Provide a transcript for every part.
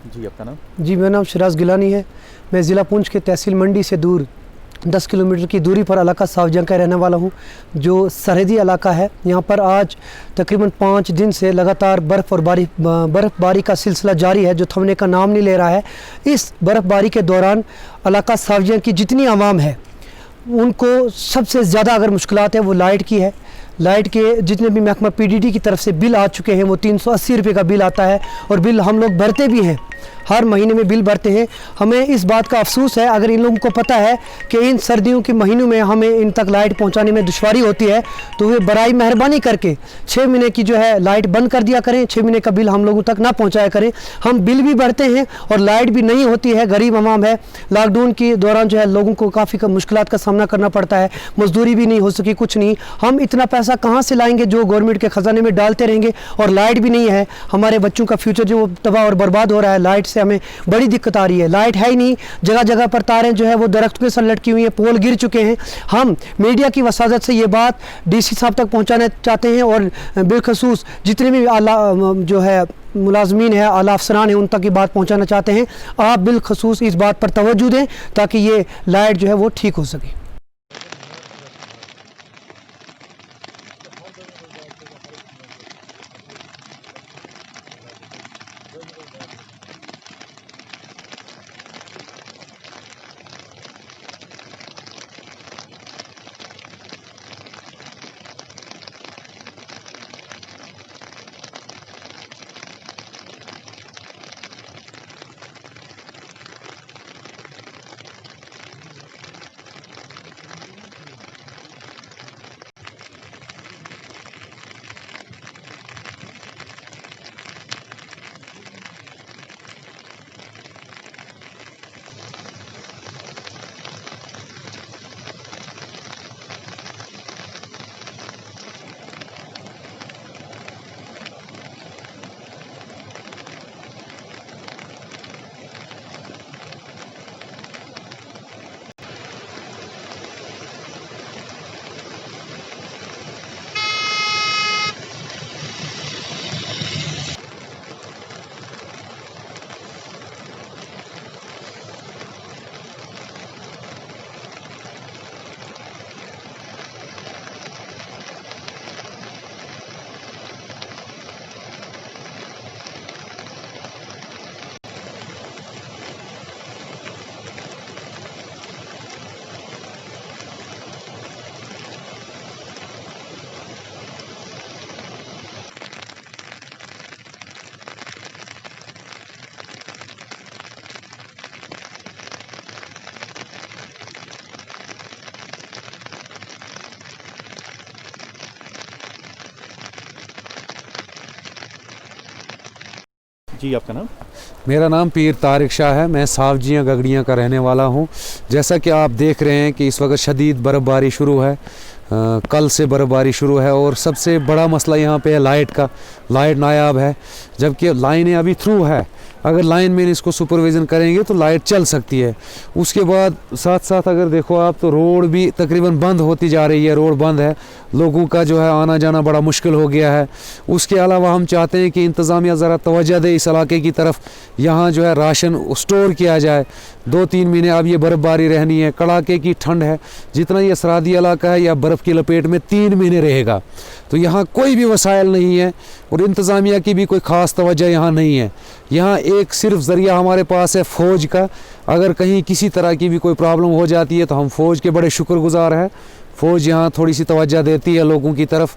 जी, आपका नाम? जी, मेरा नाम शिराज गिलानी है। मैं ज़िला पुंछ के तहसील मंडी से दूर 10 किलोमीटर की दूरी पर इलाका सावजंग का रहने वाला हूँ, जो सरहदी इलाका है। यहाँ पर आज तकरीबन 5 दिन से लगातार बर्फ़बारी का सिलसिला जारी है, जो थमने का नाम नहीं ले रहा है। इस बर्फ़बारी के दौरान इलाका सावजंग की जितनी आवाम है, उनको सबसे ज़्यादा अगर मुश्किलात है वो लाइट की है। लाइट के जितने भी महकमा पीडीडी की तरफ से बिल आ चुके हैं, वो 380 रुपये का बिल आता है, और बिल हम लोग भरते भी हैं, हर महीने में बिल भरते हैं। हमें इस बात का अफसोस है, अगर इन लोगों को पता है कि इन सर्दियों के महीनों में हमें इन तक लाइट पहुंचाने में दुश्वारी होती है, तो वे बराई मेहरबानी करके 6 महीने की जो है लाइट बंद कर दिया करें, 6 महीने का बिल हम लोगों तक ना पहुंचाया करें। हम बिल भी भरते हैं और लाइट भी नहीं होती है, गरीब आवाम है। लॉकडाउन के दौरान जो है लोगों को काफ़ी मुश्किलात का सामना करना पड़ता है, मजदूरी भी नहीं हो सकी, कुछ नहीं। हम इतना पैसा कहाँ से लाएंगे जो गवर्नमेंट के ख़जाने में डालते रहेंगे, और लाइट भी नहीं है। हमारे बच्चों का फ्यूचर जो तबाह और बर्बाद हो रहा है, लाइट से हमें बड़ी दिक्कत आ रही है। लाइट है ही नहीं, जगह जगह पर तारें जो है वो दरख्त के साथ लटकी हुई हैं, पोल गिर चुके हैं। हम मीडिया की वसादत से ये बात डीसी साहब तक पहुंचाना चाहते हैं, और बिलखसूस जितने भी आला जो है मुलाजमीन है, आला अफसरान हैं, उन तक ये बात पहुंचाना चाहते हैं। आप बिलखसूस इस बात पर तवज्जो दें ताकि ये लाइट जो है वो ठीक हो सके। जी, आपका नाम? मेरा नाम पीर तारिक शाह है। मैं सावजियाँ गगड़ियाँ का रहने वाला हूँ। जैसा कि आप देख रहे हैं कि इस वक्त शदीद बर्फ़बारी शुरू है, कल से बर्फ़बारी शुरू है, और सबसे बड़ा मसला यहाँ पे है लाइट का। लाइट नायाब है, जबकि लाइनें अभी थ्रू है। अगर लाइन मैन इसको सुपरविज़न करेंगे तो लाइट चल सकती है। उसके बाद साथ साथ अगर देखो आप तो रोड भी तकरीबन बंद होती जा रही है, रोड बंद है, लोगों का जो है आना जाना बड़ा मुश्किल हो गया है। उसके अलावा हम चाहते हैं कि इंतज़ामिया ज़रा तवज्जो दे इस इलाके की तरफ, यहाँ जो है राशन स्टोर किया जाए। 2-3 महीने अब ये बर्फ़बारी रहनी है, कड़ाके की ठंड है, जितना ये सरहदी इलाका है या बर्फ़ की लपेट में 3 महीने रहेगा। तो यहाँ कोई भी वसाइल नहीं है, और इंतज़ामिया की भी कोई ख़ास तवज्जो यहाँ नहीं है। यहाँ एक सिर्फ ज़रिया हमारे पास है फ़ौज का। अगर कहीं किसी तरह की भी कोई प्रॉब्लम हो जाती है तो हम फ़ौज के बड़े शुक्रगुज़ार हैं। फ़ौज यहाँ थोड़ी सी तवज्जो देती है लोगों की तरफ,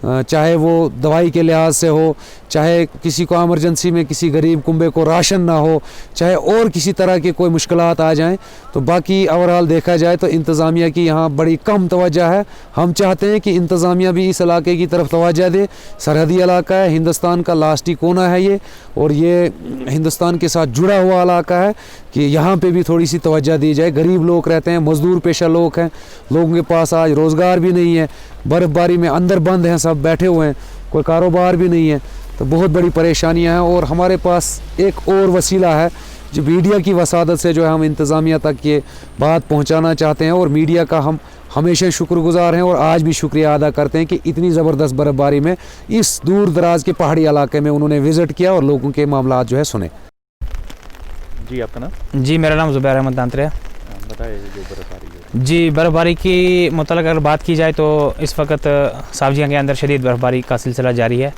चाहे वो दवाई के लिहाज से हो, चाहे किसी को एमरजेंसी में किसी गरीब कुंबे को राशन ना हो, चाहे और किसी तरह के कोई मुश्किलात आ जाएं। तो बाकी ओवरऑल देखा जाए तो इंतज़ामिया की यहाँ बड़ी कम तवज्जो है। हम चाहते हैं कि इंतज़ामिया भी इस इलाके की तरफ तवज्जो दे। सरहदी इलाका है, हिंदुस्तान का लास्ट ही कोना है ये, और ये हिंदुस्तान के साथ जुड़ा हुआ इलाका है, कि यहाँ पे भी थोड़ी सी तवज्जो दी जाए। गरीब लोग रहते हैं, मज़दूर पेशा लोग हैं, लोगों के पास आज रोज़गार भी नहीं है, बर्फ़बारी में अंदर बंद हैं, सब बैठे हुए हैं, कोई कारोबार भी नहीं है। तो बहुत बड़ी परेशानियां हैं। और हमारे पास एक और वसीला है जो मीडिया की वसादत से जो है हम इंतज़ामिया तक ये बात पहुंचाना चाहते हैं, और मीडिया का हम हमेशा शुक्रगुजार हैं और आज भी शुक्रिया अदा करते हैं कि इतनी ज़बरदस्त बर्फ़बारी में इस दूर दराज के पहाड़ी इलाके में उन्होंने विज़िट किया और लोगों के मामला जो है सुने। जी आपका नाम? जी मेरा नाम ज़ुबैर अहमद दांतरे। बताइए जो बर्फबारी है। जी बर्फ़बारी की मतलब अगर बात की जाए तो इस वक्त सावजिया के अंदर शदीद बर्फ़बारी का सिलसिला जारी है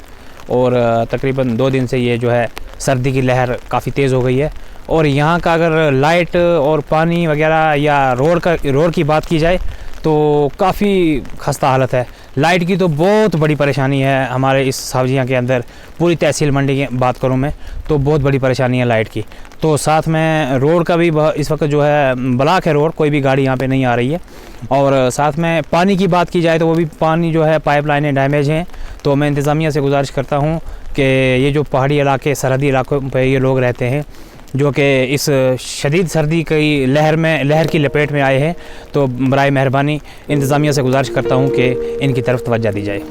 और तकरीबन 2 दिन से ये जो है सर्दी की लहर काफ़ी तेज़ हो गई है। और यहाँ का अगर लाइट और पानी वगैरह या रोड की बात की जाए तो काफ़ी खस्ता हालत है। लाइट की तो बहुत बड़ी परेशानी है हमारे इस सावजिया के अंदर। पूरी तहसील मंडी की बात करूं मैं तो बहुत बड़ी परेशानी है लाइट की। तो साथ में रोड का भी इस वक्त जो है ब्लॉक है रोड, कोई भी गाड़ी यहाँ पे नहीं आ रही है। और साथ में पानी की बात की जाए तो वो भी पानी जो है पाइपलाइनें डैमेज हैं। तो मैं इंतज़ामिया से गुजारिश करता हूँ कि ये जो पहाड़ी इलाके सरहदी इलाकों पर ये लोग रहते हैं जो कि इस शदीद सर्दी की लहर की लपेट में आए हैं, तो बराए मेहरबानी इंतज़ामिया से गुजारिश करता हूँ कि इनकी तरफ तवज्जो दी जाए।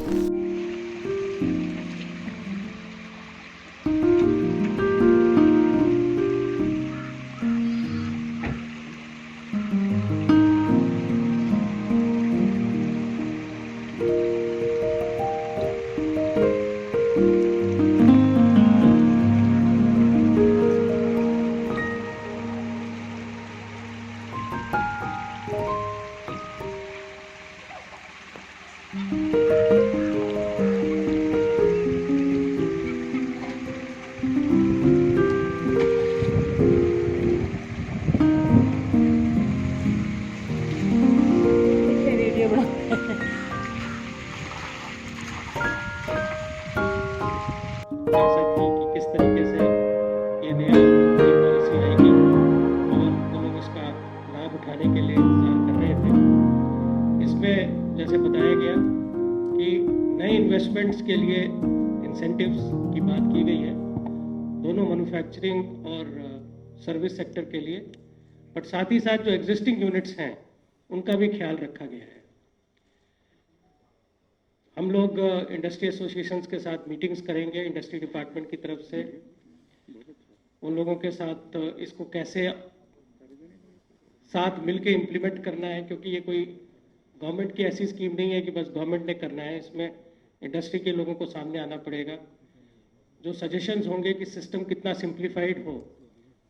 जैसा कि किस तरीके से ये नई पॉलिसी आएगी और वो लोग इसका लाभ उठाने के लिए इंतजार कर रहे थे। इसमें जैसे बताया गया कि नए इन्वेस्टमेंट्स के लिए इंसेंटिव्स की बात की गई है, दोनों मैन्युफैक्चरिंग और सर्विस सेक्टर के लिए, बट साथ ही साथ जो एग्जिस्टिंग यूनिट्स हैं उनका भी ख्याल रखा गया है। हम लोग इंडस्ट्री एसोसिएशंस के साथ मीटिंग्स करेंगे इंडस्ट्री डिपार्टमेंट की तरफ से, उन लोगों के साथ इसको कैसे साथ मिलके इम्प्लीमेंट करना है, क्योंकि ये कोई गवर्नमेंट की ऐसी स्कीम नहीं है कि बस गवर्नमेंट ने करना है। इसमें इंडस्ट्री के लोगों को सामने आना पड़ेगा। जो सजेशंस होंगे कि सिस्टम कितना सिंप्लीफाइड हो,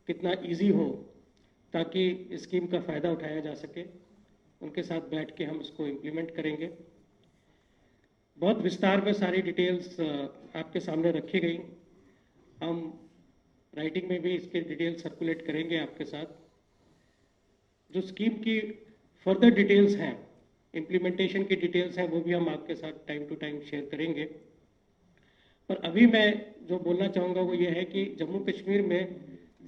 कितना इजी हो, ताकि इस स्कीम का फ़ायदा उठाया जा सके, उनके साथ बैठ के हम इसको इम्प्लीमेंट करेंगे। बहुत विस्तार में सारी डिटेल्स आपके सामने रखी गई। हम राइटिंग में भी इसके डिटेल्स सर्कुलेट करेंगे आपके साथ। जो स्कीम की फर्दर डिटेल्स हैं, इम्प्लीमेंटेशन की डिटेल्स हैं, वो भी हम आपके साथ टाइम टू टाइम शेयर करेंगे। पर अभी मैं जो बोलना चाहूँगा वो ये है कि जम्मू कश्मीर में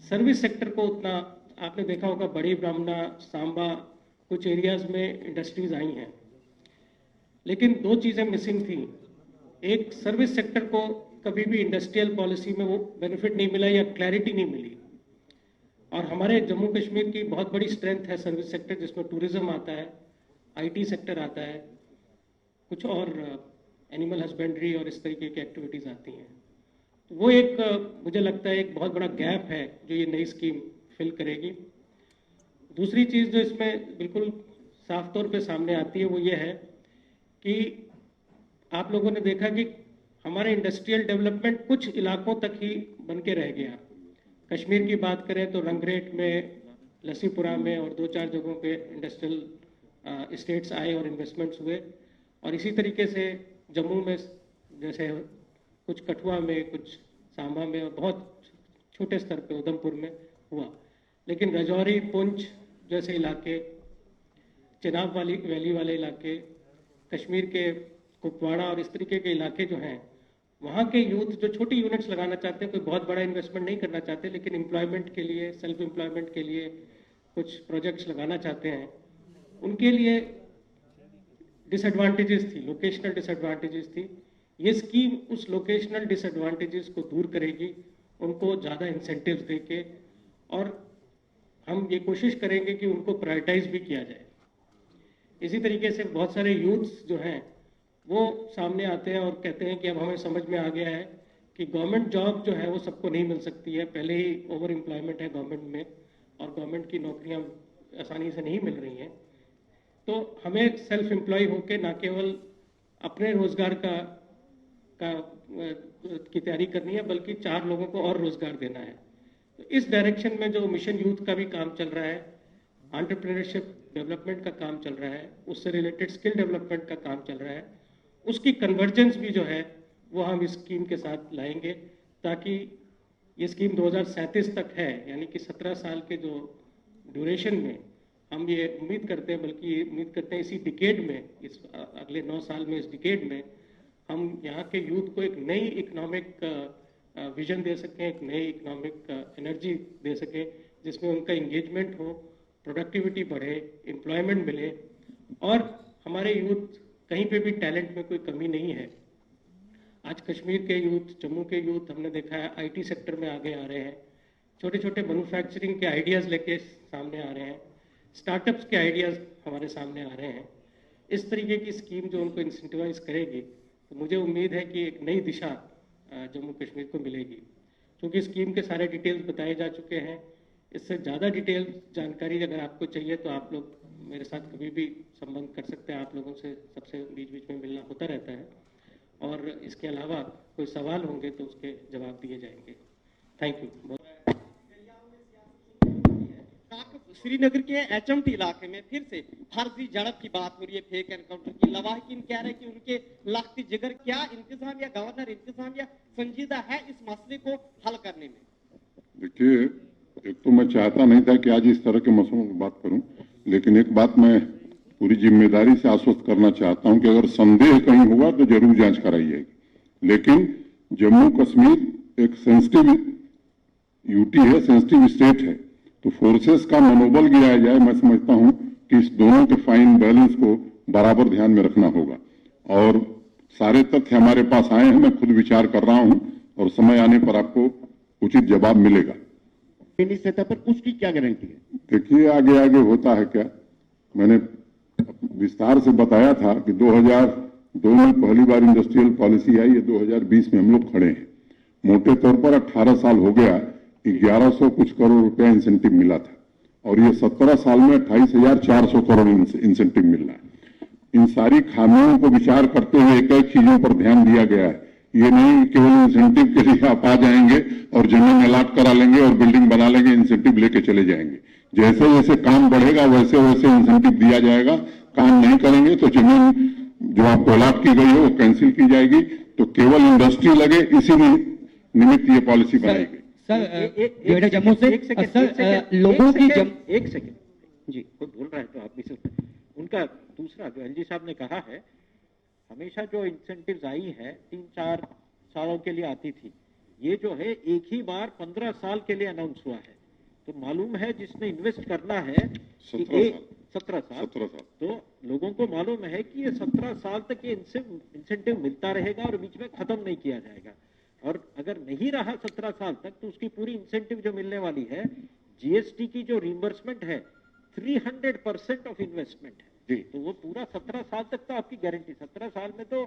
सर्विस सेक्टर को उतना, आपने देखा होगा बड़ी ब्राह्मणा, सांबा, कुछ एरियाज़ में इंडस्ट्रीज़ आई हैं, लेकिन 2 चीज़ें मिसिंग थी। एक, सर्विस सेक्टर को कभी भी इंडस्ट्रियल पॉलिसी में वो बेनिफिट नहीं मिला या क्लैरिटी नहीं मिली। और हमारे जम्मू कश्मीर की बहुत बड़ी स्ट्रेंथ है सर्विस सेक्टर, जिसमें टूरिज्म आता है, आईटी सेक्टर आता है, कुछ और एनिमल हस्बेंड्री और इस तरीके की एक्टिविटीज़ आती हैं। तो वो एक मुझे लगता है एक बहुत बड़ा गैप है जो ये नई स्कीम फिल करेगी। दूसरी चीज़ जो इसमें बिल्कुल साफ तौर पे सामने आती है वो ये है कि आप लोगों ने देखा कि हमारे इंडस्ट्रियल डेवलपमेंट कुछ इलाकों तक ही बन के रह गया। कश्मीर की बात करें तो रंगरेट में, लसीपुरा में और 2-4 जगहों पे इंडस्ट्रियल इस्टेट्स आए और इन्वेस्टमेंट्स हुए। और इसी तरीके से जम्मू में जैसे कुछ कठुआ में, कुछ सांबा में और बहुत छोटे स्तर पे उधमपुर में हुआ। लेकिन राजौरी, पुंछ जैसे इलाके, चिनाब वैली वाले इलाके, कश्मीर के कुपवाड़ा और इस तरीके के इलाके जो हैं, वहाँ के यूथ जो छोटी यूनिट्स लगाना चाहते हैं, कोई बहुत बड़ा इन्वेस्टमेंट नहीं करना चाहते, लेकिन एम्प्लॉयमेंट के लिए, सेल्फ एम्प्लॉयमेंट के लिए कुछ प्रोजेक्ट्स लगाना चाहते हैं, उनके लिए डिसएडवांटेजेस थी, लोकेशनल डिसएडवांटेजेस थी। ये स्कीम उस लोकेशनल डिसएडवांटेजेस को दूर करेगी, उनको ज़्यादा इंसेंटिव्स देके, और हम ये कोशिश करेंगे कि उनको प्रायोरिटाइज भी किया जाए। इसी तरीके से बहुत सारे यूथ्स जो हैं वो सामने आते हैं और कहते हैं कि अब हमें समझ में आ गया है कि गवर्नमेंट जॉब जो है वो सबको नहीं मिल सकती है, पहले ही ओवर एम्प्लॉयमेंट है गवर्नमेंट में और गवर्नमेंट की नौकरियां आसानी से नहीं मिल रही हैं। तो हमें सेल्फ एम्प्लॉय होकर ना केवल अपने रोजगार की तैयारी करनी है, बल्कि 4 लोगों को और रोजगार देना है। तो इस डायरेक्शन में जो मिशन यूथ का भी काम चल रहा है, एंटरप्रेन्योरशिप डेवलपमेंट का काम चल रहा है, उससे रिलेटेड स्किल डेवलपमेंट का काम चल रहा है, उसकी कन्वर्जेंस भी जो है वो हम इस स्कीम के साथ लाएंगे, ताकि ये स्कीम 2037 तक है, यानी कि 17 साल के जो ड्यूरेशन में हम ये उम्मीद करते हैं, बल्कि ये उम्मीद करते हैं इसी डिकेड में, इस अगले 9 साल में, इस डिकेड में हम यहाँ के यूथ को एक नई इकोनॉमिक विजन दे सकें, एक नई इकोनॉमिक एनर्जी दे सकें, जिसमें उनका इंगेजमेंट हो, प्रोडक्टिविटी बढ़े, एम्प्लॉयमेंट मिले, और हमारे यूथ कहीं पे भी टैलेंट में कोई कमी नहीं है। आज कश्मीर के यूथ, जम्मू के यूथ हमने देखा है आईटी सेक्टर में आगे आ रहे हैं, छोटे छोटे मैन्युफैक्चरिंग के आइडियाज़ लेके सामने आ रहे हैं, स्टार्टअप्स के आइडियाज़ हमारे सामने आ रहे हैं। इस तरीके की स्कीम जो उनको इंसेंटिवाइज करेगी, तो मुझे उम्मीद है कि एक नई दिशा जम्मू कश्मीर को मिलेगी। क्योंकि स्कीम के सारे डिटेल्स बताए जा चुके हैं, इससे ज़्यादा डिटेल जानकारी अगर आपको चाहिए तो आप लोग मेरे साथ कभी भी संबंध कर सकते हैं। आप लोगों से सबसे बीच बीच में मिलना होता रहता है, और इसके अलावा कोई सवाल होंगे तो उसके जवाब दिए जाएंगे। Thank you. श्रीनगर के एचएमटी इलाके में फिर से फर्जी झड़प की बात हो रही है, फेक एनकाउंटर की। लवाहिकीन कह रहे हैं कि उनके लाख्ती जिगर, क्या इंतजाम या गवर्नर इंतजाम या संजीदा है इस मसले को हल करने में? देखिए, एक तो मैं चाहता नहीं था कि आज इस तरह के मसलों की बात करूं, लेकिन एक बात मैं पूरी जिम्मेदारी से आश्वस्त करना चाहता हूं कि अगर संदेह कहीं हुआ तो जरूर जांच कराई जाएगी। लेकिन जम्मू कश्मीर एक सेंसिटिव यूटी है, सेंसिटिव स्टेट है, तो फोर्सेस का मनोबल गिराया जाए, मैं समझता हूं कि इस दोनों के फाइन बैलेंस को बराबर ध्यान में रखना होगा। और सारे तथ्य हमारे पास आए हैं, मैं खुद विचार कर रहा हूं, और समय आने पर आपको उचित जवाब मिलेगा। सतह पर उसकी क्या गारंटी है? देखिए, आगे आगे होता है क्या, मैंने विस्तार से बताया था कि 2002 में पहली बार इंडस्ट्रियल पॉलिसी आई है, 2020 में हम लोग खड़े हैं। मोटे तौर पर 18 साल हो गया, 1100 कुछ करोड़ रुपया इंसेंटिव मिला था, और ये 17 साल में 28,400 करोड़ इंसेंटिव मिल रहा है। इन सारी खामियों को विचार करते हुए एक एक चीजों पर ध्यान दिया गया है। ये नहीं केवल इंसेंटिव के लिए आप आ जाएंगे और जमीन अलॉट करा लेंगे और बिल्डिंग बना लेंगे, इंसेंटिव लेके चले जाएंगे। जैसे जैसे काम बढ़ेगा वैसे वैसे इंसेंटिव दिया जाएगा। काम नहीं करेंगे तो जमीन जो आपको अलॉट की गई है वो कैंसिल की जाएगी। तो केवल इंडस्ट्री लगे, इसी निमित्त ये पॉलिसी बनाई गई। सर, जम्मू से लोगों की एक सेकंड जी, कोई बोल रहा है तो आप भी सुन। उनका दूसरा जो एलजी साहब ने कहा है, हमेशा जो इंसेंटिव्स आई है 3-4 सालों के लिए आती थी, ये जो है एक ही बार 15 साल के लिए अनाउंस हुआ है। तो मालूम है जिसने इन्वेस्ट करना है 17 साल, तो लोगों को मालूम है कि ये 17 साल तक ये इंसेंटिव मिलता रहेगा और बीच में खत्म नहीं किया जाएगा। और अगर नहीं रहा 17 साल तक तो उसकी पूरी इंसेंटिव जो मिलने वाली है, जीएसटी की जो रिइंबर्समेंट है 300% ऑफ इन्वेस्टमेंट है जी। तो वो पूरा 17 साल तक तो आपकी गारंटी, 17 साल में तो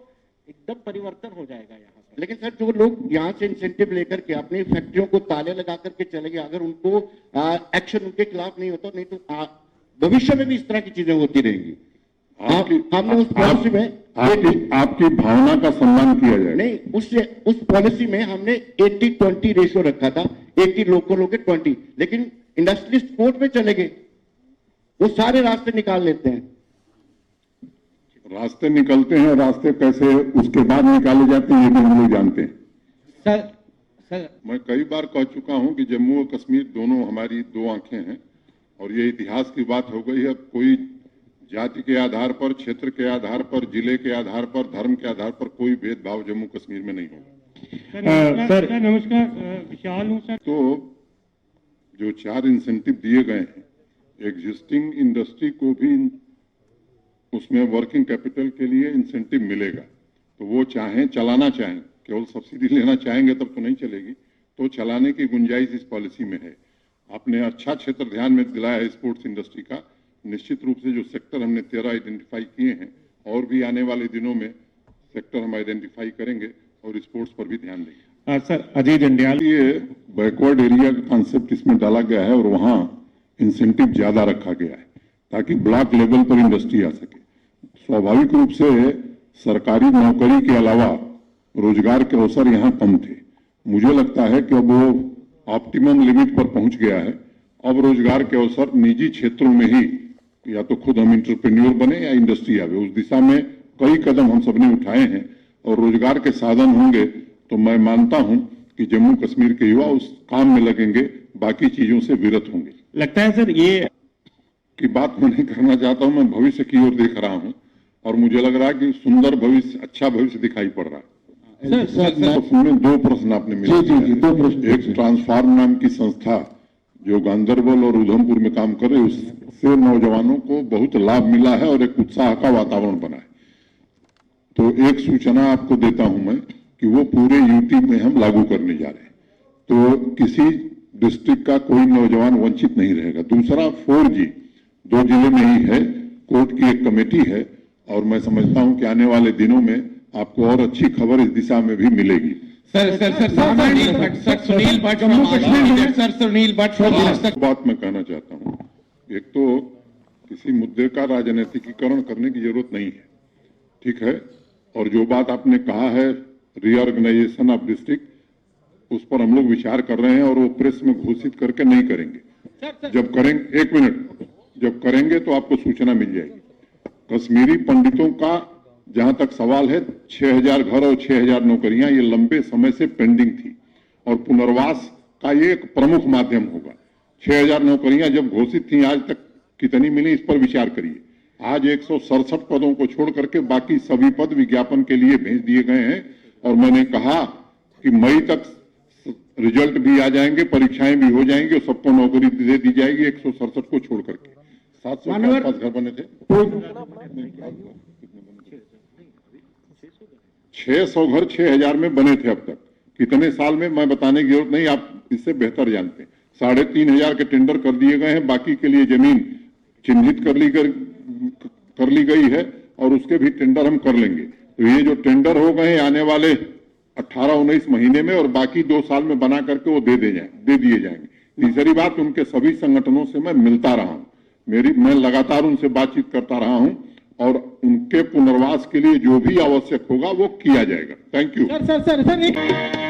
एकदम परिवर्तन हो जाएगा यहाँ पर। लेकिन सर, जो लोग यहाँ से इंसेंटिव लेकर के अपनी फैक्ट्रियों को ताले लगा करके चले गए, अगर उनको एक्शन उनके खिलाफ नहीं होता, नहीं तो भविष्य में भी इस तरह की चीजें होती रहेंगी। हमने उस पॉलिसी में आपकी भावना का सम्मान किया जाए। नहीं, उस पॉलिसी में हमने 80-20 रेशियो रखा था, 80 लोकल के 20, लेकिन इंडस्ट्रियलिस्ट कोर्ट में चले गए, वो सारे रास्ते निकाल लेते हैं। रास्ते निकलते हैं, रास्ते कैसे उसके बाद निकाले जाते हैं ये भी हम लोग जानते हैं। सर, मैं कई बार कह चुका हूं कि जम्मू और कश्मीर दोनों हमारी दो आंखें हैं, और ये इतिहास की बात हो गई है। कोई जाति के आधार पर, क्षेत्र के आधार पर, जिले के आधार पर, धर्म के आधार पर कोई भेदभाव जम्मू कश्मीर में नहीं होगा। सर नमस्कार, विशाल हूँ सर। तो जो 4 इंसेंटिव दिए गए हैं, एग्जिस्टिंग इंडस्ट्री को भी उसमें वर्किंग कैपिटल के लिए इंसेंटिव मिलेगा। तो वो चाहें, चलाना चाहें, केवल सब्सिडी लेना चाहेंगे तब तो नहीं चलेगी, तो चलाने की गुंजाइश इस पॉलिसी में है। आपने अच्छा क्षेत्र ध्यान में दिलाया है स्पोर्ट्स इंडस्ट्री का। निश्चित रूप से जो सेक्टर हमने 13 आइडेंटिफाई किए हैं, और भी आने वाले दिनों में सेक्टर हम आइडेंटिफाई करेंगे और स्पोर्ट्स पर भी ध्यान देंगे। सर, अजय जंडियाल, ये बैकवर्ड एरिया का कॉन्सेप्ट इसमें डाला गया है और वहाँ इंसेंटिव ज्यादा रखा गया है ताकि ब्लॉक लेवल पर इंडस्ट्री आ सके। स्वाभाविक रूप से सरकारी नौकरी के अलावा रोजगार के अवसर यहाँ कम थे। मुझे लगता है कि अब वो ऑप्टिमम लिमिट पर पहुंच गया है। अब रोजगार के अवसर निजी क्षेत्रों में ही, या तो खुद हम इंटरप्रेन्योर बने या इंडस्ट्री आवे, उस दिशा में कई कदम हम सबने उठाए हैं और रोजगार के साधन होंगे तो मैं मानता हूं कि जम्मू कश्मीर के युवा उस काम में लगेंगे, बाकी चीजों से विरत होंगे। लगता है सर ये की बात मैं नहीं करना चाहता हूं, मैं भविष्य की ओर देख रहा हूं और मुझे लग रहा है कि सुंदर भविष्य, अच्छा भविष्य दिखाई पड़ रहा है। उसमें दो प्रश्न आपने मिला। जी, दो प्रश्न। एक ट्रांसफार्म नाम की संस्था जो गांधरबल और उधमपुर में काम कर रहे, उससे नौजवानों को बहुत लाभ मिला है और एक उत्साह का वातावरण बना है। तो एक सूचना आपको देता हूं मैं कि वो पूरे यूटी में हम लागू करने जा रहे हैं, तो किसी डिस्ट्रिक्ट का कोई नौजवान वंचित नहीं रहेगा। दूसरा 4G 2 जिले में ही है, कोर्ट की एक कमेटी है और मैं समझता हूं कि आने वाले दिनों में आपको और अच्छी खबर इस दिशा में भी मिलेगी। सुनील भट्ट बात मैं कहना चाहता हूं, एक तो किसी मुद्दे का राजनीतिकीकरण करने की जरूरत नहीं है, ठीक है, और जो बात आपने कहा है रीऑर्गेनाइजेशन ऑफ डिस्ट्रिक्ट, उस पर हम लोग विचार कर रहे हैं और वो प्रेस में घोषित करके नहीं करेंगे। जब करेंगे, एक मिनट, जब करेंगे तो आपको सूचना मिल जाएगी। कश्मीरी पंडितों का जहां तक सवाल है, 6000 घर और 6000 नौकरियां ये लंबे समय से पेंडिंग थी और पुनर्वास का ये एक प्रमुख माध्यम होगा। 6000 नौकरियां जब घोषित थी, आज तक कितनी मिली, इस पर विचार करिए। आज 167 पदों को छोड़ करके बाकी सभी पद विज्ञापन के लिए भेज दिए गए हैं और मैंने कहा कि मई तक रिजल्ट भी आ जाएंगे, परीक्षाएं भी हो जाएंगी और सबको नौकरी दे दी जाएगी, 167 को छोड़ करके। 700 के आसपास घर बने थे, 600 घर 6000 में बने थे अब तक। कितने साल में मैं बताने की जरूरत नहीं, आप इससे बेहतर जानते हैं। 3500 के टेंडर कर दिए गए हैं, बाकी के लिए जमीन चिन्हित कर ली गई है और उसके भी टेंडर हम कर लेंगे। तो ये जो टेंडर हो गए आने वाले 18-19 महीने में और बाकी 2 साल में बना करके वो दे दिए जाएंगे। तीसरी बात, उनके सभी संगठनों से मैं मिलता रहा हूं, मैं लगातार उनसे बातचीत करता रहा हूं और उनके पुनर्वास के लिए जो भी आवश्यक होगा वो किया जाएगा। Thank you. सर